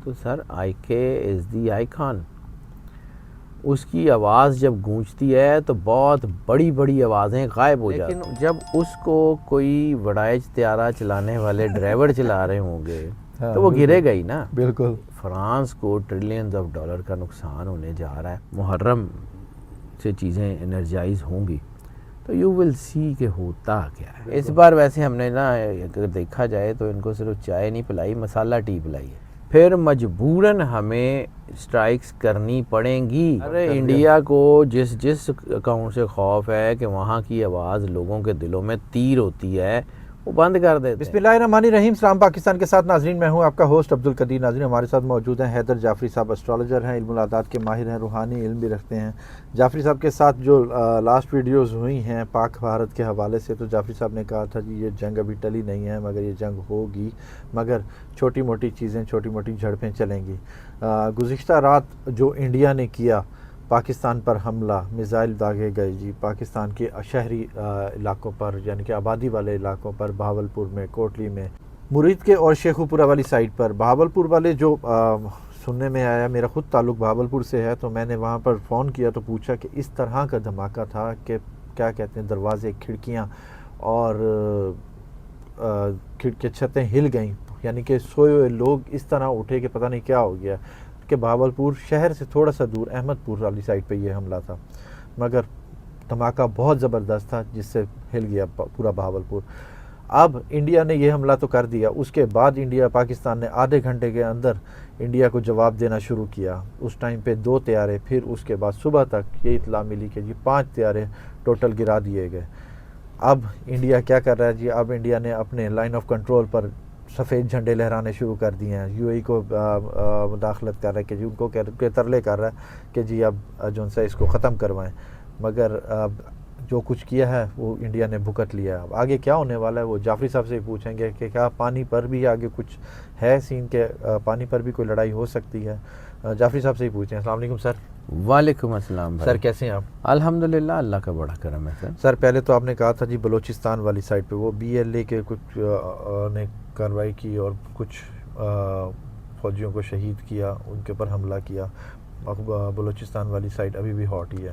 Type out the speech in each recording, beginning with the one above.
تو سر آئی کے از دی آئیکن. اس کی آواز جب گونجتی ہے تو بہت بڑی بڑی آوازیں غائب ہو جاتی ہیں. لیکن جب اس کو کوئی وڑائج طیارہ چلانے والے ڈرائیور چلا رہے ہوں گے تو وہ گرے گا ہی نا. بالکل. فرانس کو ٹریلینز آف ڈالر کا نقصان ہونے جا رہا ہے. محرم سے چیزیں انرجائز ہوں گی تو یو ول سی کہ ہوتا کیا ہے. اس بار ویسے ہم نے نا اگر دیکھا جائے تو ان کو صرف چائے نہیں پلائی، مسالہ ٹی پلائی ہے. پھر مجبوراً ہمیں اسٹرائکس کرنی پڑیں گی. ارے انڈیا کو جس اکاؤنٹ سے خوف ہے کہ وہاں کی آواز لوگوں کے دلوں میں تیر ہوتی ہے وہ بند کر دیتے ہیں. بسم اللہ الرحمن الرحیم. سلام پاکستان کے ساتھ ناظرین، میں ہوں آپ کا ہوسٹ عبد القدیر. ناظرین ہمارے ساتھ موجود ہیں حیدر جعفری صاحب، اسٹرالوجر ہیں، علم العادات کے ماہر ہیں، روحانی علم بھی رکھتے ہیں. جعفری صاحب کے ساتھ جو لاسٹ ویڈیوز ہوئی ہیں پاک بھارت کے حوالے سے، تو جعفری صاحب نے کہا تھا جی یہ جنگ ابھی ٹلی نہیں ہے، مگر یہ جنگ ہوگی، مگر چھوٹی موٹی چیزیں، چھوٹی موٹی جھڑپیں چلیں گی. گزشتہ رات جو انڈیا نے کیا پاکستان پر حملہ، میزائل داغے گئے جی پاکستان کے شہری علاقوں پر، یعنی کہ آبادی والے علاقوں پر، بہاولپور میں، کوٹلی میں، مرید کے اور شیخو پورہ والی سائڈ پر. بہاولپور والے جو سننے میں آیا، میرا خود تعلق بہاولپور سے ہے، تو میں نے وہاں پر فون کیا تو پوچھا کہ اس طرح کا دھماکہ تھا کہ کیا کہتے ہیں، دروازے، کھڑکیاں اور چھتیں ہل گئیں، یعنی کہ سوئے ہوئے لوگ اس طرح اٹھے کہ پتہ نہیں کیا ہو گیا. کہ بہاولپور شہر سے تھوڑا سا دور احمد پور والی سائڈ پہ یہ حملہ تھا، مگر دھماکہ بہت زبردست تھا جس سے ہل گیا پورا بہاولپور. اب انڈیا نے یہ حملہ تو کر دیا، اس کے بعد پاکستان نے آدھے گھنٹے کے اندر انڈیا کو جواب دینا شروع کیا. اس ٹائم پہ 2 طیارے، پھر اس کے بعد صبح تک یہ اطلاع ملی کہ جی 5 طیارے ٹوٹل گرا دیے گئے. اب انڈیا کیا کر رہا ہے جی؟ اب انڈیا نے اپنے لائن آف کنٹرول پر سفید جھنڈے لہرانے شروع کر دیے ہیں. یو اے ای کو مداخلت کر رہا ہے کہ جی ان کو ترلے کر رہا ہے کہ جی اب جو ہے اس کو ختم کروائیں، مگر جو کچھ کیا ہے وہ انڈیا نے بھگت لیا ہے. اب آگے کیا ہونے والا ہے وہ جعفری صاحب سے پوچھیں گے کہ کیا پانی پر بھی آگے کچھ ہے سین کے پانی پر بھی کوئی لڑائی ہو سکتی ہے. جعفری صاحب سے ہی پوچھیں. السلام علیکم سر. وعلیکم السلام سر، کیسے ہیں آپ؟ الحمدللہ، اللہ کا بڑا کرم ہے سر. سر پہلے تو آپ نے کہا تھا جی بلوچستان والی سائڈ پہ وہ بی ایل اے کے کچھ نے کارروائی کی اور کچھ فوجیوں کو شہید کیا، ان کے اوپر حملہ کیا. بلوچستان والی سائڈ ابھی بھی ہاٹ ہی ہے،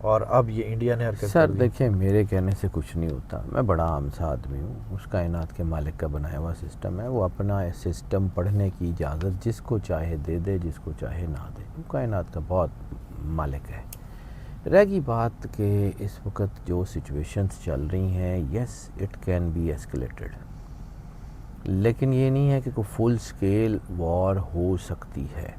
اور اب یہ انڈیا نے حرکت سر کر دی. دیکھیں، میرے کہنے سے کچھ نہیں ہوتا. میں بڑا عام سا آدمی ہوں، اس کائنات کے مالک کا بنایا ہوا سسٹم ہے. وہ اپنا سسٹم پڑھنے کی اجازت جس کو چاہے دے دے، جس کو چاہے نہ دے. وہ کائنات کا بہت مالک ہے. رہ گئی بات کہ اس وقت جو سچویشنز چل رہی ہیں، yes it can be escalated, لیکن یہ نہیں ہے کہ کوئی فل سکیل وار ہو سکتی ہے.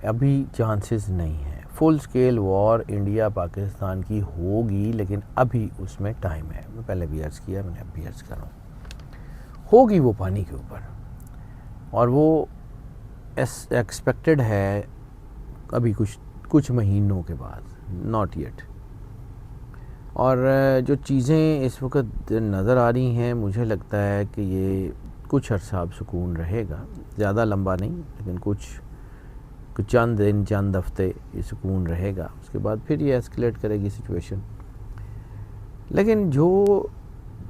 ابھی چانسز نہیں ہیں. فل سکیل وار انڈیا پاکستان کی ہوگی، لیکن ابھی اس میں ٹائم ہے. میں پہلے بھی عرض کیا، میں نے اب بھی عرض کر رہا ہوں، ہوگی وہ پانی کے اوپر، اور وہ ایکسپیکٹڈ ہے ابھی کچھ مہینوں کے بعد، ناٹ یٹ. اور جو چیزیں اس وقت نظر آ رہی ہیں، مجھے لگتا ہے کہ یہ کچھ عرصہ اب سکون رہے گا. زیادہ لمبا نہیں، لیکن کچھ چند دن، چند ہفتے یہ سکون رہے گا. اس کے بعد پھر یہ ایسکلیٹ کرے گی سچویشن. لیکن جو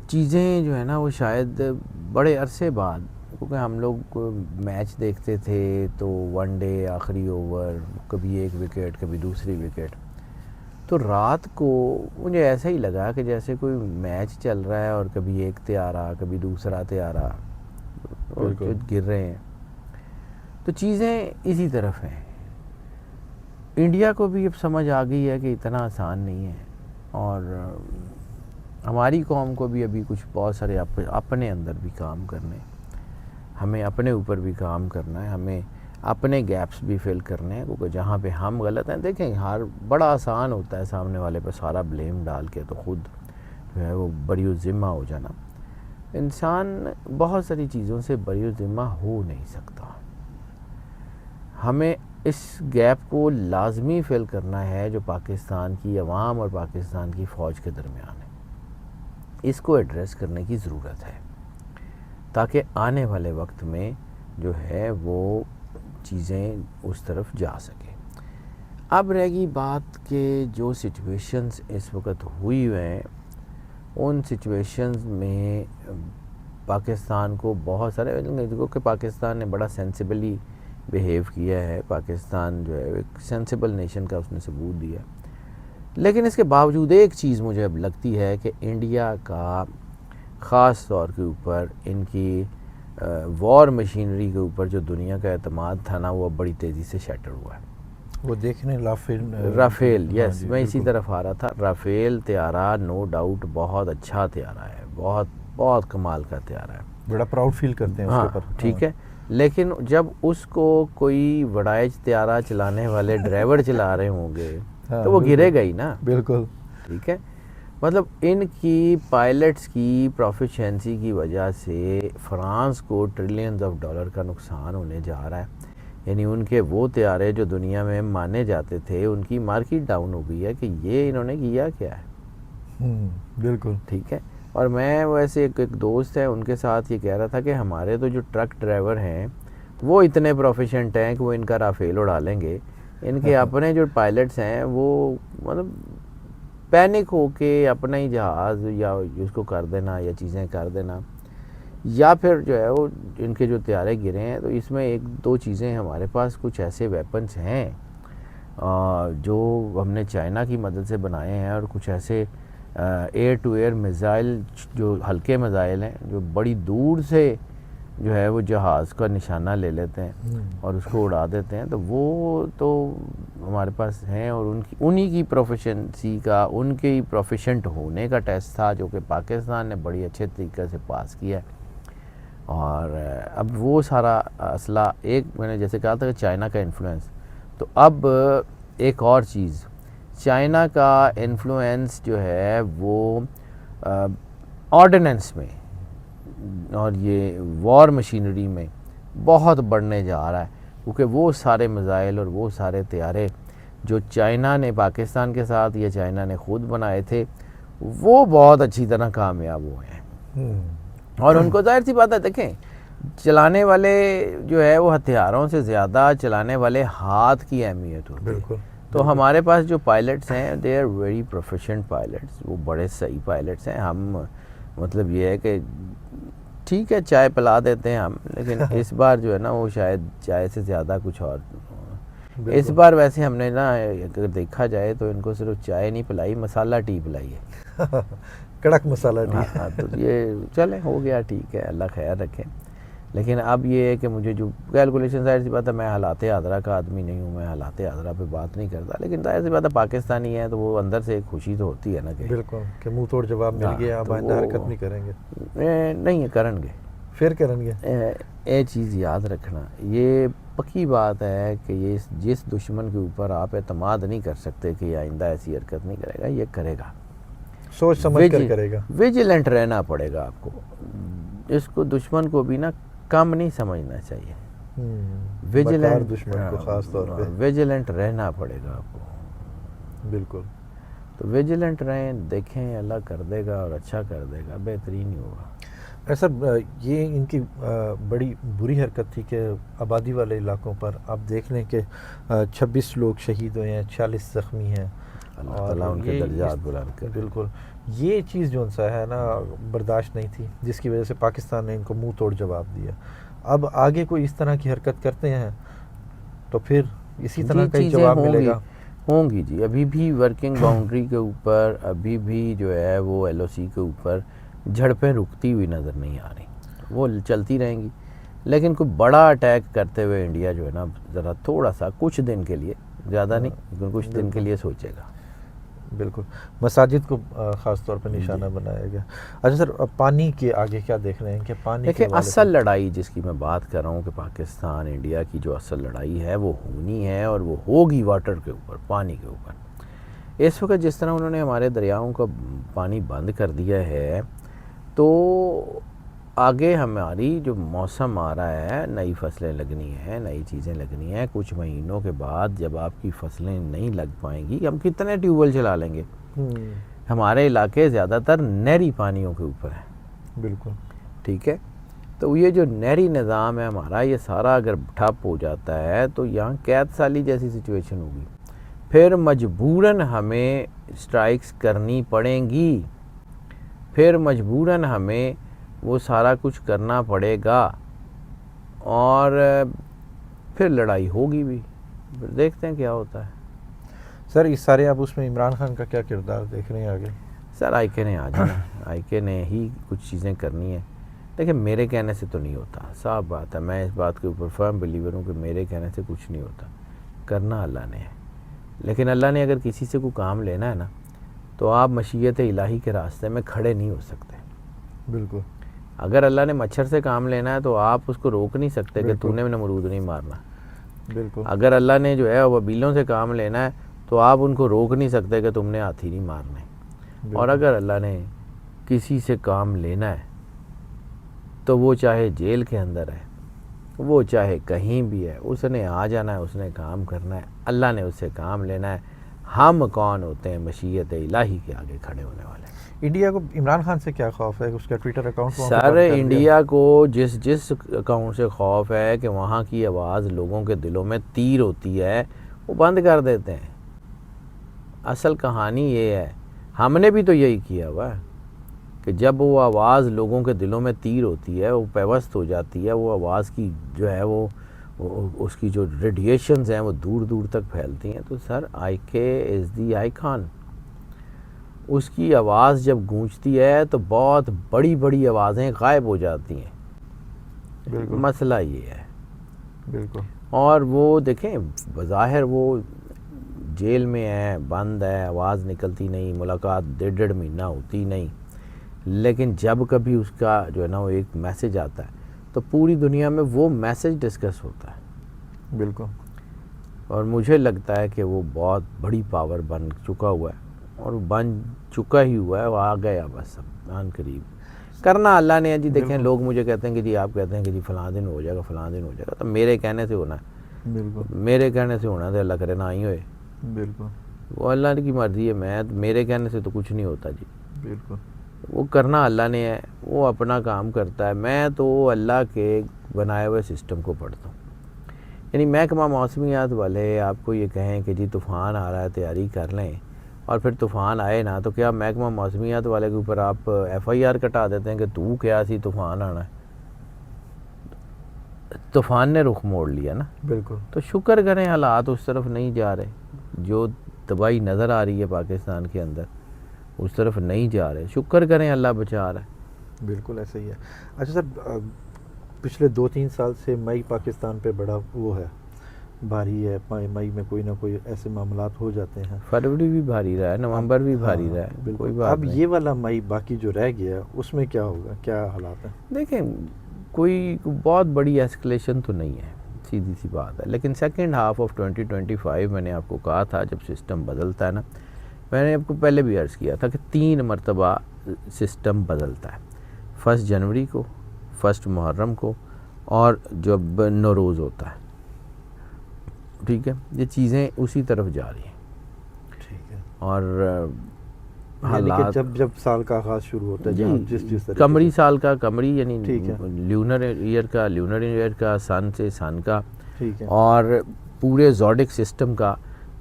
چیزیں جو ہے نا، وہ شاید بڑے عرصے بعد، کیونکہ ہم لوگ میچ دیکھتے تھے تو ون ڈے، آخری اوور، کبھی ایک وکٹ، کبھی دوسری وکٹ، تو رات کو مجھے ایسا ہی لگا کہ جیسے کوئی میچ چل رہا ہے اور کبھی ایک طیارہ، کبھی دوسرا طیارہ جو گر رہے ہیں. تو چیزیں اسی طرف ہیں. انڈیا کو بھی اب سمجھ آ گئی ہے کہ اتنا آسان نہیں ہے، اور ہماری قوم کو بھی ابھی کچھ بہت سارے اپنے اندر بھی کام کرنے، ہمیں اپنے اوپر بھی کام کرنا ہے، ہمیں اپنے گیپس بھی فل کرنے ہیں. کیونکہ جہاں پہ ہم غلط ہیں، دیکھیں بڑا آسان ہوتا ہے سامنے والے پہ سارا بلیم ڈال کے تو خود جو ہے وہ بری الذمہ ہو جانا. انسان بہت ساری چیزوں سے بری الذمہ ہو نہیں سکتا. ہمیں اس گیپ کو لازمی فل کرنا ہے جو پاکستان کی عوام اور پاکستان کی فوج کے درمیان ہے. اس کو ایڈریس کرنے کی ضرورت ہے تاکہ آنے والے وقت میں جو ہے وہ چیزیں اس طرف جا سکیں. اب رہ گئی بات کہ جو سچویشنز اس وقت ہوئی ہوئے ہیں، ان سچویشنز میں پاکستان کو بہت سارے، کیونکہ پاکستان نے بڑا سینسیبلی بیہیو کیا ہے. پاکستان جو ہے ایک سینسیبل نیشن کا اس نے ثبوت دیا. لیکن اس کے باوجود ایک چیز مجھے اب لگتی ہے کہ انڈیا کا خاص طور کے اوپر ان کی وار مشینری کے اوپر جو دنیا کا اعتماد تھا نا، وہ اب بڑی تیزی سے شیٹر ہوا ہے. وہ دیکھنے رافیل، یس میں اسی طرف آ رہا تھا. رافیل طیارہ نو ڈاؤٹ بہت اچھا طیارہ ہے، بہت بہت کمال کا طیارہ ہے، بڑا پراؤڈ فیل کرتے ہیں اس ہاں کے اوپر. ٹھیک ہے. لیکن جب اس کو کوئی وڑائج طیارہ چلانے والے ڈرائیور چلا رہے ہوں گے تو وہ گرے گا ہی نا. بالکل ٹھیک ہے. مطلب ان کی پائلٹس کی پروفیشنسی کی وجہ سے فرانس کو ٹریلینز آف ڈالر کا نقصان ہونے جا رہا ہے. یعنی ان کے وہ طیارے جو دنیا میں مانے جاتے تھے ان کی مارکیٹ ڈاؤن ہو گئی ہے کہ یہ انہوں نے کیا کیا ہے. بالکل ٹھیک ہے. اور میں ویسے ایک دوست ہے ان کے ساتھ یہ کہہ رہا تھا کہ ہمارے تو جو ٹرک ڈرائیور ہیں وہ اتنے پروفیشنٹ ہیں کہ وہ ان کا رافیل اڑا لیں گے. ان کے اپنے جو پائلٹس ہیں وہ مطلب پینک ہو کے اپنا ہی جہاز یا اس کو کر دینا یا چیزیں کر دینا، یا پھر جو ہے وہ ان کے جو طیارے گرے ہیں. تو اس میں ایک دو چیزیں ہمارے پاس کچھ ایسے ویپنس ہیں جو ہم نے چائنا کی مدد سے بنائے ہیں، اور کچھ ایسے ایئر ٹو ایئر میزائل جو ہلکے میزائل ہیں جو بڑی دور سے جو ہے وہ جہاز کا نشانہ لے لیتے ہیں اور اس کو اڑا دیتے ہیں. تو وہ تو ہمارے پاس ہیں، اور انہی کی پروفیشنسی کا، ان کے ہی پروفیشنٹ ہونے کا ٹیسٹ تھا جو کہ پاکستان نے بڑی اچھے طریقے سے پاس کیا ہے. اور اب وہ سارا اسلحہ، ایک میں نے جیسے کہا تھا کہ چائنا کا انفلوئنس، تو اب ایک اور چیز، چائنا کا انفلوئنس جو ہے وہ آرڈیننس میں اور یہ وار مشینری میں بہت بڑھنے جا رہا ہے. کیونکہ وہ سارے میزائل اور وہ سارے طیارے جو چائنا نے پاکستان کے ساتھ یا چائنا نے خود بنائے تھے وہ بہت اچھی طرح کامیاب ہوئے ہیں. اور ان کو ظاہر سی بات ہے، دیکھیں چلانے والے جو ہے وہ ہتھیاروں سے زیادہ چلانے والے ہاتھ کی اہمیت ہوتی ہے. بالکل. تو ہمارے پاس جو پائلٹس ہیں they are very professional pilots, وہ بڑے صحیح پائلٹس ہیں. ہم مطلب یہ ہے کہ ٹھیک ہے چائے پلا دیتے ہیں ہم، لیکن اس بار جو ہے نا وہ شاید چائے سے زیادہ کچھ اور. اس بار ویسے ہم نے نا اگر دیکھا جائے تو ان کو صرف چائے نہیں پلائی، مسالہ ٹی پلائی ہے. کڑک مسالہ ٹی. ہاں تو یہ چلیں ہو گیا، ٹھیک ہے، اللہ خیر رکھے. لیکن اب یہ ہے کہ مجھے جو کیلکولیشن، ظاہر سی بات ہے میں حالات حاضرہ کا آدمی نہیں ہوں، میں حالات حاضرہ پہ بات نہیں کرتا، لیکن ظاہر سی بات ہے پاکستانی ہے تو وہ اندر سے ایک خوشی تو ہوتی ہے نا کہ بالکل کہ منہ توڑ جواب مل گیا، اب آئندہ حرکت نہیں کریں گے. نہیں کرن گے، پھر کریں گے. یہ چیز یاد رکھنا، یہ پکی بات ہے کہ یہ جس دشمن کے اوپر آپ اعتماد نہیں کر سکتے کہ یہ آئندہ ایسی حرکت نہیں کرے گا، یہ کرے گا، سوچ سمجھ کر کرے گا. ویجیلنٹ رہنا پڑے گا آپ کو. اس کو دشمن کو بھی نا کم نہیں سمجھنا چاہیے، ویجیلنٹ دشمن کو خاص طور پہ ویجیلنٹ رہنا پڑے گا آپ کو. بالکل. تو ویجیلنٹ رہیں، دیکھیں اللہ کر دے گا اور اچھا کر دے گا، بہترین ہی ہوگا. ایسا یہ ان کی بڑی بری حرکت تھی کہ آبادی والے علاقوں پر آپ دیکھ لیں کہ 26 لوگ شہید ہوئے ہیں، 40 زخمی ہیں. اللہ تعالیٰ ان کے درجات بلند کرے. بالکل. یہ چیز جو سا ہے نا برداشت نہیں تھی، جس کی وجہ سے پاکستان نے ان کو منہ توڑ جواب دیا. اب آگے کوئی اس طرح کی حرکت کرتے ہیں تو پھر اسی طرح کا جواب ملے گا. ہوں گی جی. ابھی بھی ورکنگ باؤنڈری کے اوپر ابھی بھی جو ہے وہ ایل او سی کے اوپر جھڑپیں رکتی ہوئی نظر نہیں آ رہی، وہ چلتی رہیں گی. لیکن کوئی بڑا اٹیک کرتے ہوئے انڈیا جو ہے نا ذرا تھوڑا سا کچھ دن کے لیے، زیادہ نہیں لیکن کچھ دن کے لیے سوچے گا. بالکل. مساجد کو خاص طور پر نشانہ بنایا گیا. اچھا سر، پانی کے آگے کیا دیکھ رہے ہیں کہ پانی دیکھیں اصل لڑائی جس کی میں بات کر رہا ہوں کہ پاکستان انڈیا کی جو اصل لڑائی ہے وہ ہونی ہے اور وہ ہوگی واٹر کے اوپر، پانی کے اوپر. اس وقت جس طرح انہوں نے ہمارے دریاؤں کا پانی بند کر دیا ہے تو آگے ہماری جو موسم آ رہا ہے، نئی فصلیں لگنی ہیں، نئی چیزیں لگنی ہیں. کچھ مہینوں کے بعد جب آپ کی فصلیں نہیں لگ پائیں گی، ہم کتنے ٹیوب ویل چلا لیں گے؟ ہمارے علاقے زیادہ تر نہری پانیوں کے اوپر ہیں. بالکل. ٹھیک ہے. تو یہ جو نہری نظام ہے ہمارا، یہ سارا اگر ٹھپ ہو جاتا ہے تو یہاں قید سالی جیسی سچویشن ہوگی. پھر مجبوراً ہمیں اسٹرائکس کرنی پڑیں گی، پھر مجبوراً ہمیں وہ سارا کچھ کرنا پڑے گا. اور پھر لڑائی ہوگی بھی، پھر دیکھتے ہیں کیا ہوتا ہے. سر اس سارے آپ اس میں عمران خان کا کیا کردار دیکھ رہے ہیں آگے؟ سر آئی کے نے آ جانا، آئی کے نے ہی کچھ چیزیں کرنی ہیں. دیکھیں میرے کہنے سے تو نہیں ہوتا، صاف بات ہے، میں اس بات کے اوپر فرم بلیور ہوں کہ میرے کہنے سے کچھ نہیں ہوتا، کرنا اللہ نے ہے. لیکن اللہ نے اگر کسی سے کوئی کام لینا ہے نا تو آپ مشیت الہی کے راستے میں کھڑے نہیں ہو سکتے. بالکل. اگر اللہ نے مچھر سے کام لینا ہے تو آپ اس کو روک نہیں سکتے کہ تو نے نمرود نہیں مارنا. بالکل. اگر اللہ نے جو ہے وبیلوں سے کام لینا ہے تو آپ ان کو روک نہیں سکتے کہ تم نے ہاتھی نہیں مارنے. اور اگر اللہ نے کسی سے کام لینا ہے تو وہ چاہے جیل کے اندر ہے، وہ چاہے کہیں بھی ہے، اس نے آ جانا ہے، اس نے کام کرنا ہے. اللہ نے اس سے کام لینا ہے. ہم کون ہوتے ہیں مشیت الہی کے آگے کھڑے ہونے والے. انڈیا کو عمران خان سے کیا خوف ہے؟ اس کا ٹویٹر اکاؤنٹ سر انڈیا کو جس اکاؤنٹ سے خوف ہے کہ وہاں کی آواز لوگوں کے دلوں میں تیر ہوتی ہے وہ بند کر دیتے ہیں. اصل کہانی یہ ہے، ہم نے بھی تو یہی کیا ہوا ہے کہ جب وہ آواز لوگوں کے دلوں میں تیر ہوتی ہے، وہ پیوست ہو جاتی ہے، وہ آواز کی جو ہے وہ اس کی جو ریڈیشنز ہیں وہ دور دور تک پھیلتی ہیں. تو سر آئی کے از دی آئیکن. اس کی آواز جب گونجتی ہے تو بہت بڑی بڑی آوازیں غائب ہو جاتی ہیں. بالکل. مسئلہ یہ ہے. بالکل. اور وہ دیکھیں بظاہر وہ جیل میں ہے، بند ہے، آواز نکلتی نہیں، ملاقات 1.5 مہینہ ہوتی نہیں، لیکن جب کبھی اس کا جو ہے نا وہ ایک میسج آتا ہے تو پوری دنیا میں وہ میسج ڈسکس ہوتا ہے. بالکل. اور مجھے لگتا ہے کہ وہ بہت بڑی پاور بن چکا ہوا ہے، اور بن چکا ہی ہوا ہے، وہ آ گیا بس اب آن قریب. کرنا اللہ نے ہے جی. دیکھیں لوگ مجھے کہتے ہیں کہ جی آپ کہتے ہیں کہ جی فلاں دن ہو جائے گا، فلاں دن ہو جائے گا، تو میرے کہنے سے ہونا ہے. بالکل. میرے کہنے سے ہونا ہے، اللہ کرے نہ ہی ہوئے. بالکل. وہ اللہ کی مرضی ہے. میرے کہنے سے تو کچھ نہیں ہوتا جی. بالکل. وہ کرنا اللہ نے ہے، وہ اپنا کام کرتا ہے. میں تو اللہ کے بنائے ہوئے سسٹم کو پڑھتا ہوں. یعنی محکمہ موسمیات والے آپ کو یہ کہیں کہ جی طوفان آ رہا ہے تیاری کر لیں، اور پھر طوفان آئے نا تو کیا محکمہ موسمیات والے کے اوپر آپ FIR کٹا دیتے ہیں کہ تو کیا سی طوفان آنا ہے؟ طوفان نے رخ موڑ لیا نا. بالکل. تو شکر کریں حالات اس طرف نہیں جا رہے. جو تباہی نظر آ رہی ہے پاکستان کے اندر اس طرف نہیں جا رہے. شکر کریں اللہ بچا رہا ہے. بالکل ایسا ہی ہے. اچھا سر، پچھلے 2-3 سال سے مئی پاکستان پہ بڑا وہ ہے، بھاری ہے. مئی میں کوئی نہ کوئی ایسے معاملات ہو جاتے ہیں. فروری بھی بھاری رہا ہے، نومبر بھی بھاری رہا ہے. کوئی بات اب یہ والا مئی باقی جو رہ گیا اس میں کیا ہوگا، کیا حالات ہیں؟ دیکھیں کوئی بہت بڑی ایسکلیشن تو نہیں ہے، سیدھی سی بات ہے. لیکن سیکنڈ ہاف آف 2025 میں نے آپ کو کہا تھا جب سسٹم بدلتا ہے نا، میں نے آپ کو پہلے بھی عرض کیا تھا کہ 3 مرتبہ سسٹم بدلتا ہے. 1 جنوری کو، 1 محرم کو، اور جب نوروز ہوتا ہے. ٹھیک ہے، یہ چیزیں اسی طرف جا رہی ہیں. ٹھیک ہے. اور یعنی کہ جب سال کا آغاز شروع ہوتا ہے جس طرح قمری سال کا، قمری یعنی ٹھیک ہے، لیونر ایئر کا، سن سے سن کا، ٹھیک ہے، اور پورے زوڈک سسٹم کا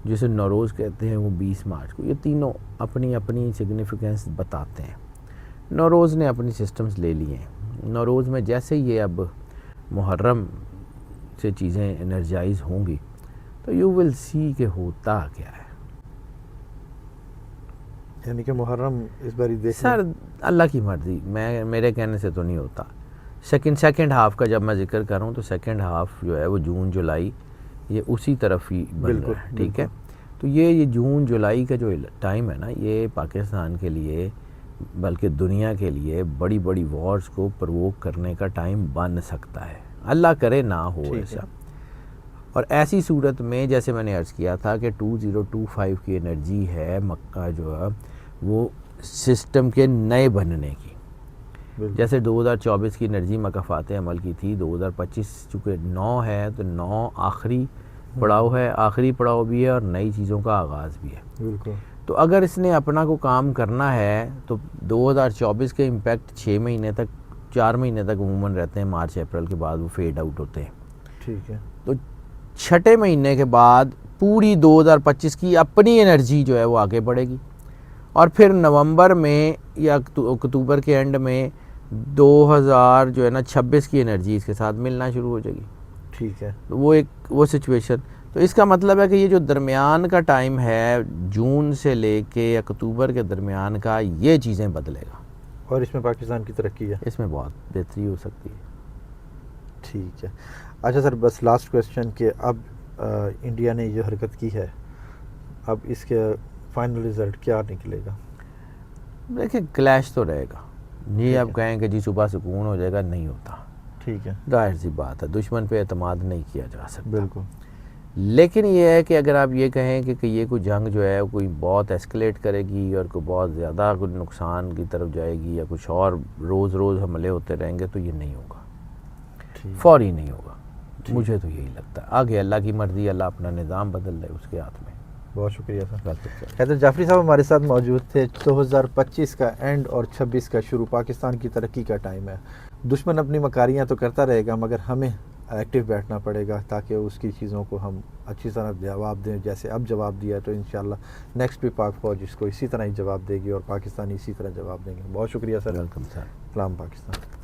جسے نوروز کہتے ہیں وہ 20 مارچ کو. یہ تینوں اپنی اپنی سگنیفیکنس بتاتے ہیں. نوروز نے اپنی سسٹمز لے لیے ہیں. نوروز میں جیسے یہ اب محرم سے چیزیں انرجائز ہوں گی تو یو ول سی کہ ہوتا کیا ہے. یعنی کہ محرم اس باری دیکھیں سر اللہ کی مرضی، میرے کہنے سے تو نہیں ہوتا. سیکنڈ ہاف کا جب میں ذکر کروں تو سیکنڈ ہاف جو ہے وہ جون جولائی یہ اسی طرف ہی بن رہا ہے. ٹھیک ہے، تو یہ جون جولائی کا جو ٹائم ہے نا، یہ پاکستان کے لیے بلکہ دنیا کے لیے بڑی بڑی وارز کو پرووک کرنے کا ٹائم بن سکتا ہے. اللہ کرے نہ ہو ایسا. اور ایسی صورت میں جیسے میں نے عرض کیا تھا کہ 2025 کی انرجی ہے مکہ جو ہے وہ سسٹم کے نئے بننے کی. جیسے 2024 کی انرجی مکافات عمل کی تھی، 2025 چونکہ 9 ہے تو 9 آخری پڑاؤ ہے، آخری پڑاؤ بھی ہے اور نئی چیزوں کا آغاز بھی ہے. بالکل. تو اگر اس نے اپنا کو کام کرنا ہے تو 2024 کے امپیکٹ 6 مہینے تک، 4 مہینے تک عموماً رہتے ہیں. مارچ اپریل کے بعد وہ فیڈ آؤٹ ہوتے ہیں. ٹھیک ہے. تو 6 مہینے کے بعد پوری 2025 کی اپنی انرجی جو ہے وہ آگے بڑھے گی، اور پھر نومبر میں یا اکتوبر کے اینڈ میں 2026 کی انرجی اس کے ساتھ ملنا شروع ہو جائے گی. ٹھیک ہے. وہ سچویشن. تو اس کا مطلب ہے کہ یہ جو درمیان کا ٹائم ہے جون سے لے کے اکتوبر کے درمیان کا، یہ چیزیں بدلے گا، اور اس میں پاکستان کی ترقی ہے. اس میں بہت بہتری ہو سکتی ہے. ٹھیک ہے. اچھا سر، بس لاسٹ کویسچن کہ اب انڈیا نے جو حرکت کی ہے، اب اس کے فائنل رزلٹ کیا نکلے گا؟ دیکھیں کلیش تو رہے گا. ٹھیک یہ ہے. آپ کہیں کہ جی صبح سکون ہو جائے گا، نہیں ہوتا. ٹھیک ہے. ظاہر سی بات ہے، دشمن پہ اعتماد نہیں کیا جا سکتا. بالکل. لیکن یہ ہے کہ اگر آپ یہ کہیں کہ یہ کوئی جنگ جو ہے کوئی بہت ایسکلیٹ کرے گی اور کوئی بہت زیادہ کوئی نقصان کی طرف جائے گی یا کچھ اور روز روز حملے ہوتے رہیں گے، تو یہ نہیں ہوگا، فوری نہیں ہوگا. مجھے تو یہی لگتا ہے. آگے اللہ کی مرضی، اللہ اپنا نظام بدل رہے اس کے ہاتھ میں. بہت شکریہ سر. حیدر جعفری صاحب ہمارے ساتھ موجود تھے. 2025 کا اینڈ اور 26 کا شروع پاکستان کی ترقی کا ٹائم ہے. دشمن اپنی مکاریاں تو کرتا رہے گا، مگر ہمیں ایکٹیو بیٹھنا پڑے گا تاکہ اس کی چیزوں کو ہم اچھی طرح جواب دیں. جیسے اب جواب دیا تو انشاءاللہ نیکسٹ بھی پاک فوج اس کو اسی طرح ہی جواب دے گی اور پاکستانی اسی طرح جواب دیں گے. بہت شکریہ سر. Welcome sir. سلام پاکستان.